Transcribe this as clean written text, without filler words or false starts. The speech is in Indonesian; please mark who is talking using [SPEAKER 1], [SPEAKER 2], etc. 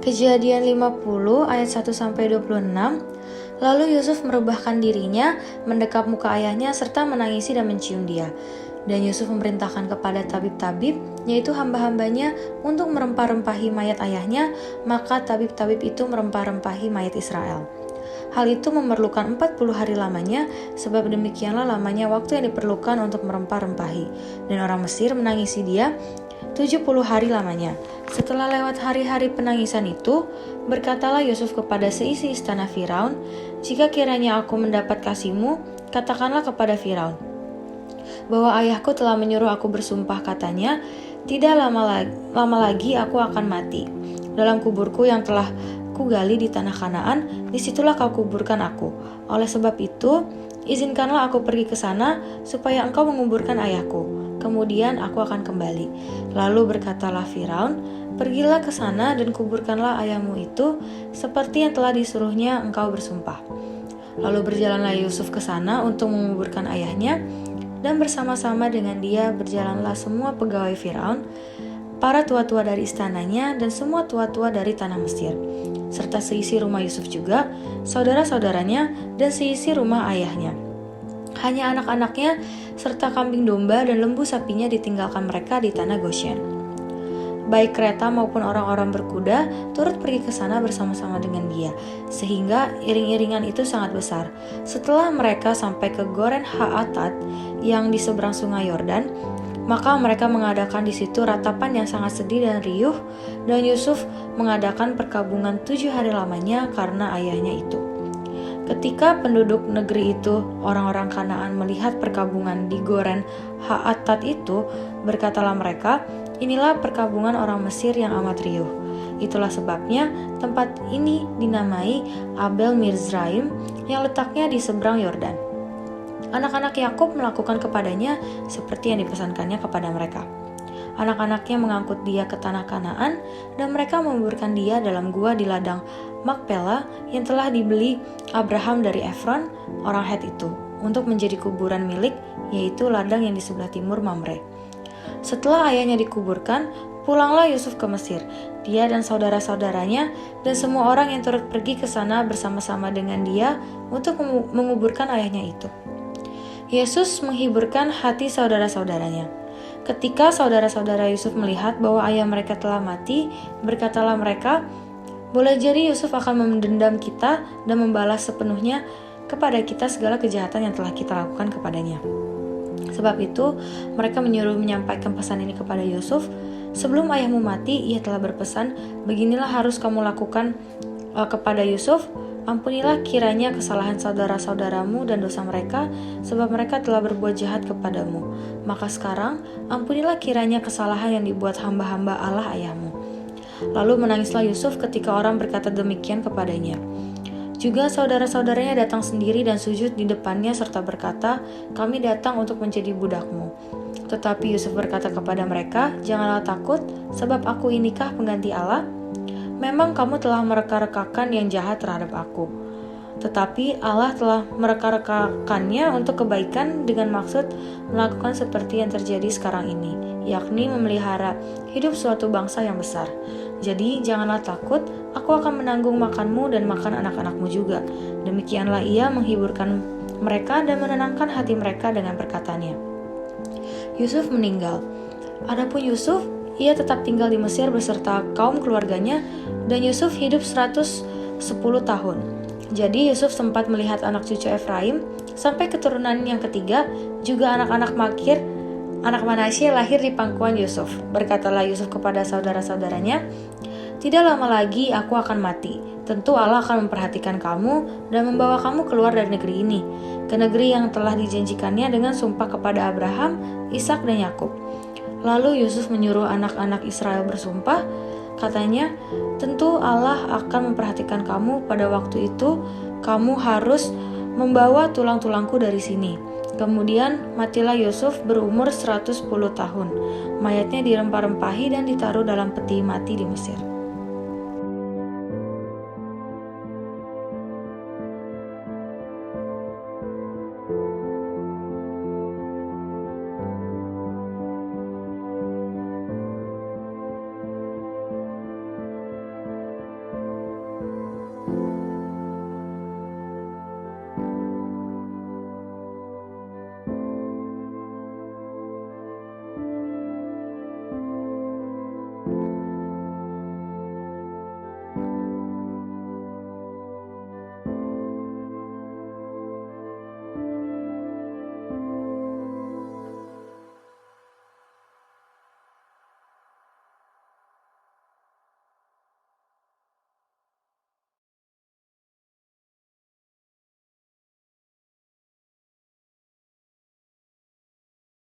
[SPEAKER 1] Kejadian 50 ayat 1-26. Lalu Yusuf merubahkan dirinya, mendekap muka ayahnya serta menangisi dan mencium dia. Dan Yusuf memerintahkan kepada tabib-tabib, yaitu hamba-hambanya, untuk merempah-rempahi mayat ayahnya, maka tabib-tabib itu merempah-rempahi mayat Israel. Hal itu memerlukan 40 hari lamanya, sebab demikianlah lamanya waktu yang diperlukan untuk merempah-rempahi. Dan orang Mesir menangisi dia 70 hari lamanya. Setelah lewat hari-hari penangisan itu, berkatalah Yusuf kepada seisi istana Firaun, "Jika kiranya aku mendapat kasihmu, katakanlah kepada Firaun bahwa ayahku telah menyuruh aku bersumpah, katanya, tidak lama lagi aku akan mati. Dalam kuburku yang telah kugali di tanah Kanaan, disitulah kau kuburkan aku. Oleh sebab itu, izinkanlah aku pergi ke sana, supaya engkau menguburkan ayahku. Kemudian aku akan kembali." Lalu berkatalah Firaun, "Pergilah ke sana dan kuburkanlah ayahmu itu, seperti yang telah disuruhnya engkau bersumpah." Lalu berjalanlah Yusuf ke sana untuk menguburkan ayahnya, dan bersama-sama dengan dia berjalanlah semua pegawai Firaun, para tua-tua dari istananya, dan semua tua-tua dari tanah Mesir, serta seisi rumah Yusuf juga, saudara-saudaranya, dan seisi rumah ayahnya. Hanya anak-anaknya serta kambing domba dan lembu sapinya ditinggalkan mereka di tanah Goshen. Baik kereta maupun orang-orang berkuda turut pergi ke sana bersama-sama dengan dia, sehingga iring-iringan itu sangat besar. Setelah mereka sampai ke Goren Ha-Atad yang di seberang sungai Yordan, maka mereka mengadakan di situ ratapan yang sangat sedih dan riuh, dan Yusuf mengadakan perkabungan 7 hari lamanya karena ayahnya itu. Ketika penduduk negeri itu, orang-orang Kanaan, melihat perkabungan di Goren Ha-Atad itu, berkatalah mereka, "Inilah perkabungan orang Mesir yang amat riuh." Itulah sebabnya tempat ini dinamai Abel Mizraim, yang letaknya di seberang Yordan. Anak-anak Yakub melakukan kepadanya seperti yang dipesankannya kepada mereka. Anak-anaknya mengangkut dia ke tanah Kanaan, dan mereka menguburkan dia dalam gua di ladang Makpela yang telah dibeli Abraham dari Efron, orang Het itu, untuk menjadi kuburan milik, yaitu ladang yang di sebelah timur Mamre. Setelah ayahnya dikuburkan, pulanglah Yusuf ke Mesir, dia dan saudara-saudaranya, dan semua orang yang turut pergi ke sana bersama-sama dengan dia untuk menguburkan ayahnya itu. Yesus menghiburkan hati saudara-saudaranya. Ketika saudara-saudara Yusuf melihat bahwa ayah mereka telah mati, berkatalah mereka, "Boleh jadi Yusuf akan mendendam kita dan membalas sepenuhnya kepada kita segala kejahatan yang telah kita lakukan kepadanya." Sebab itu, mereka menyuruh menyampaikan pesan ini kepada Yusuf, "Sebelum ayahmu mati, ia telah berpesan, beginilah harus kamu lakukan kepada Yusuf. Ampunilah kiranya kesalahan saudara-saudaramu dan dosa mereka, sebab mereka telah berbuat jahat kepadamu. Maka sekarang, ampunilah kiranya kesalahan yang dibuat hamba-hamba Allah ayahmu." Lalu menangislah Yusuf ketika orang berkata demikian kepadanya. Juga saudara-saudaranya datang sendiri dan sujud di depannya serta berkata, "Kami datang untuk menjadi budakmu." Tetapi Yusuf berkata kepada mereka, "Janganlah takut, sebab aku inikah pengganti Allah? Memang kamu telah mereka-rekakan yang jahat terhadap aku, tetapi Allah telah mereka-rekakannya untuk kebaikan dengan maksud melakukan seperti yang terjadi sekarang ini, yakni memelihara hidup suatu bangsa yang besar. Jadi janganlah takut, aku akan menanggung makanmu dan makan anak-anakmu juga." Demikianlah ia menghiburkan mereka dan menenangkan hati mereka dengan perkataannya. Yusuf meninggal. Adapun Yusuf, ia tetap tinggal di Mesir beserta kaum keluarganya, dan Yusuf hidup 110 tahun. Jadi Yusuf sempat melihat anak cucu Efraim, sampai keturunan yang ketiga, juga anak-anak Makir, anak Manasye lahir di pangkuan Yusuf. Berkatalah Yusuf kepada saudara-saudaranya, "Tidak lama lagi aku akan mati. Tentu Allah akan memperhatikan kamu dan membawa kamu keluar dari negeri ini, ke negeri yang telah dijanjikannya dengan sumpah kepada Abraham, Ishak dan Yakub." Lalu Yusuf menyuruh anak-anak Israel bersumpah, katanya, "Tentu Allah akan memperhatikan kamu pada waktu itu, kamu harus membawa tulang-tulangku dari sini." Kemudian matilah Yusuf berumur 110 tahun. Mayatnya dirempah-rempahi dan ditaruh dalam peti mati di Mesir.